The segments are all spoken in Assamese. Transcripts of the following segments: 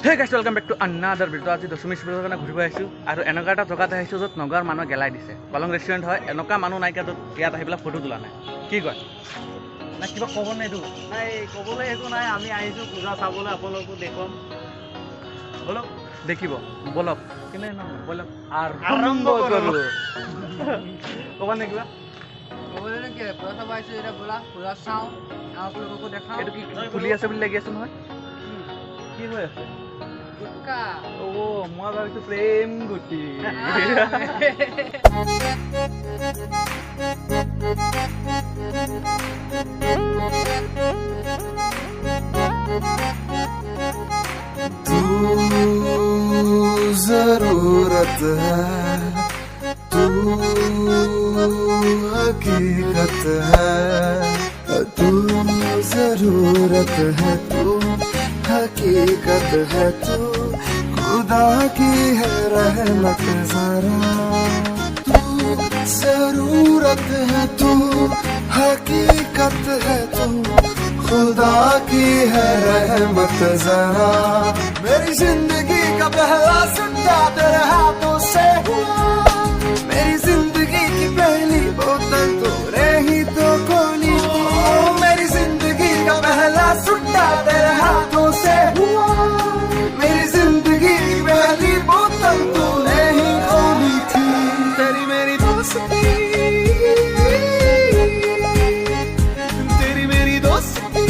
Hey guys, welcome back to another video. আজি 10 মিনিট ভিডিঅ'ৰ কাৰণে ঘূৰিব আহিছোঁ আৰু এনেকুৱা এটা জেগাত আহিছোঁ য'ত নগাঁৱৰ মানুহ গেলাই দিছে। কলং ৰেষ্টুৰেণ্ট হয়, এনেকুৱা মানুহ নাইকিয়া য'ত ইয়াত আহি পেলাই ফটো তোলা নাই। কি কয়? না কিবা ক'ব নাই এইটো? নাই ক'বলৈ একো নাই, আমি আহিছোঁ পূজা চাবলৈ, আপোনালোকো দেখুৱাম। বলক দেখিব বলক কিন্তু বলক আৰম্ভ কৰোঁ। ক'ব নে কিবা? ক'বলৈ কি পূজা চাব আহিছোঁ, এতিয়া ব'লা পূজা চাওঁ, আপোনালোককো দেখাওঁ। এইটো কি ফুলি আছে বুলি লাগি আছে নহয়? কি হৈ আছে? গুটকা। মই ভাবিছোঁ প্ৰেম গুটি। तू जरूरत है, तू हकीकत है, तू जरूरत है, तू हकीकत है, तू खुदा की है रहमत जरा, तू जरूरत है, तू हकीकत है, तू खुदा की है रहमत जरा। मेरी जिंदगी का पहला सट्टा तेरे हाथों से हुआ, मेरी जिंदगी की पहली बोतल तूने ही तो खोली थी। मेरी जिंदगी का पहला सट्टा तेरे हाथों से हुआ, मेरी जिंदगी की पहली बोतल तूने ही खोली थी। तेरी मेरी दोस्ती, तेरी मेरी दोस्ती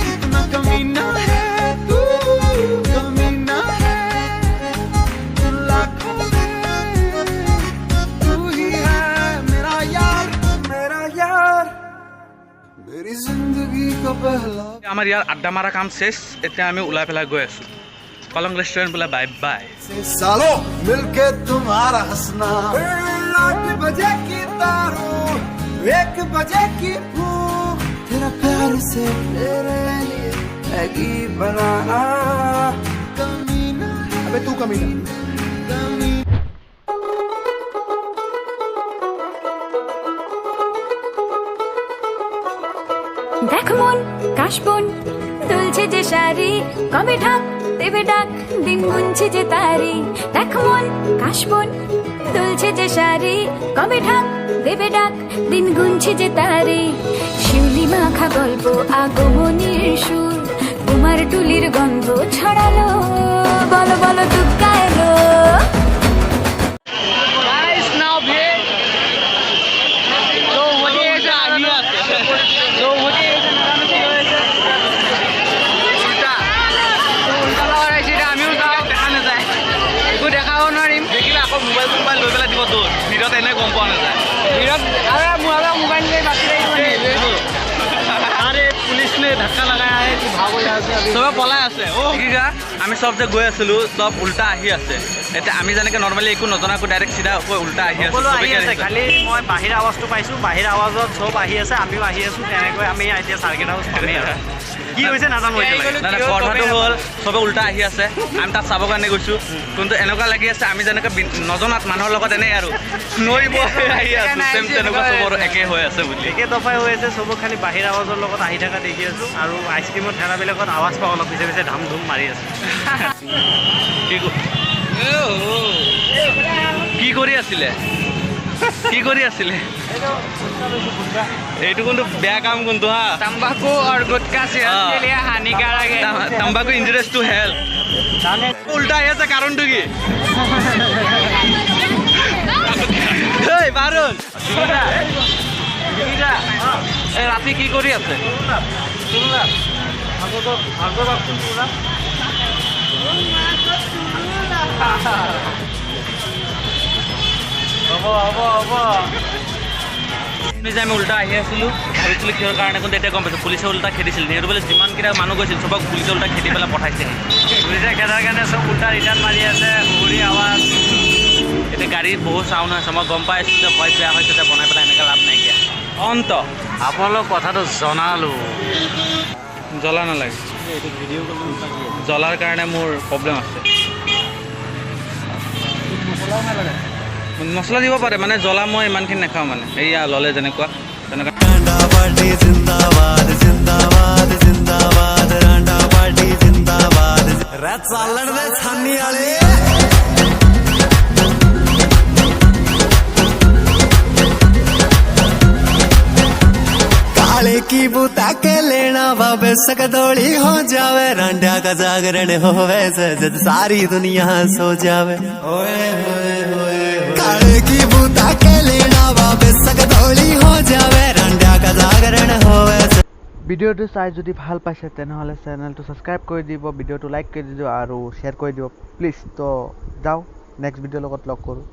कितना कमीना है, तू कमीना है लाखों में, तू ही है मेरा यार, मेरा यार, मेरी जिंदगी का पहला। আমাৰ ইয়াৰ আড্ডা মাৰা কাম শেষ, এতিয়া আমি ওলাই পেলাই গৈ আছোঁ কলং ৰেষ্টুৰেণ্ট বোলে। Bye bye. सालों मिलके तुम्हारा हंसना, 8 बजे की तारों 1 बजे की भूख, तेरा प्यार से मेरे लिए मैगी बनाना कमीना। अबे तू कमीना, कमीना। দেখ মন কাশবন দুলছে যে শাড়ি, কবে ঢাক দেবে ডাক দিন গুনছে যে তারি। দেখ মন কাশবন দুলছে যে শাড়ি, কবে ঢাক দেবে ডাক দিন গুনছে যে তারি। শিউলি মাখা গল্প আগমনের সুর, তোমার টুলির গন্ধ ছড়ালো, বলো বলো দুগ্গা এলো। মোবাইল লৈ পেলাই দিব তোৰ ভিৰত, এনে গম পোৱা নাযায় ভিৰত। मोबाइल में बाकी अरे पुलिस ने धक्का लगाया है कि भागो यहाँ से। अभी চবে পলাই আছে। কিগা আমি চব যে গৈ আছিলোঁ চব উল্টা আহি আছে। এতিয়া আমি যেনেকৈ নৰ্মেলি একো নজনাকৈ ডাইৰেক্ট চিধা কৈ উল্টা আহি আছে। সকলো আহি আছে, খালি মই বাহিৰ আৱাজটো পাইছোঁ, বাহিৰ আৱাজত চব আহি আছে, আমিও আহি আছোঁ। তেনেকৈ আমি এতিয়া চাৰ্কিট হাউচ পামেই আৰু কি হৈছে নাজানো এতিয়ালৈকে। নাই কথাটো হ'ল চবে উল্টা আহি আছে, আমি তাত চাবৰ কাৰণে গৈছোঁ, কিন্তু এনেকুৱা লাগি আছে আমি যেনেকৈ নজনাত মানুহৰ লগত এনেই আৰু নৈ বৈ আহি আছোঁ, চেম তেনেকুৱা চবৰ একে হৈ আছে বুলি। একে দফাই হৈ আছে, চবক খালি বাহিৰ আৱাজৰ লগত আহি থকা দেখি আছোঁ। আৰু আইচক্ৰীমৰ ঠেলাবিলাকত আৱাজ পাওঁ অলপ পিছে পিছে ধাম ধুম মাৰি আছে। কি কৰি আছিলে, কি কৰি আছিলে? এইটো কিন্তু বেয়া কাম কিন্তু হা। तंबाकू और गुटखा सेहत के लिए हानिकारक है। तंबाकू इंजुरियस टू हेल्थ। উল্টা আহি আছে, কাৰণটো কি? বাৰুণ ৰাতি কি কৰি আছে? হ'ব হ'ব হ'ব। আমি উল্টা আহি আছিলোঁ, ভাবিছিলোঁ কিহৰ কাৰণে, কিন্তু এতিয়া গম পাইছোঁ পুলিচে উল্টা খেদিছিল। নেহেৰু বোলে যিমানকেইটা মানুহ গৈছিল চবক পুলিচে উল্টা খেদি পেলাই পঠাইছে। পুলিচে খেদাৰ কাৰণে চব উল্টা ৰিটাৰ্ণ মাৰি আছে, ঘূৰি আৱাজ। এতিয়া গাড়ীত বহুত চাউণ্ড হৈছে, মই গম পাই আছোঁ যে ভইচ বেয়া হৈছে, যে বনাই পেলাই এনেকৈ লাভ নাইকিয়া। অন্ত আপোনালোক কথাটো জনালোঁ। জ্বলা নালাগে, জ্বলাৰ কাৰণে মোৰ প্ৰব্লেম আছে। মছলা দিব পাৰে মানে জ্বলা মই ইমানখিনি নাখাওঁ মানে এইয়া ল'লে যেনেকুৱা তেনেকুৱা। लेना बाबे सकदोली हो जावे रांडा का जागरण होवे जद सारी दुनिया सो जावे ओए होए होए काले की बूता के लेना बाबे सकदोली हो जावे रांडा का जागरण होवे। ভিডিঅ'টো চাই যদি ভাল পাইছে তেনেহ'লে চেনেলটো ছাবস্ক্ৰাইব কৰি দিব, ভিডিঅ'টো লাইক কৰি দিব আৰু শ্বেয়াৰ কৰি দিব প্লিজ। তো যাওঁ নেক্সট ভিডিঅ'ৰ লগত লগ কৰোঁ।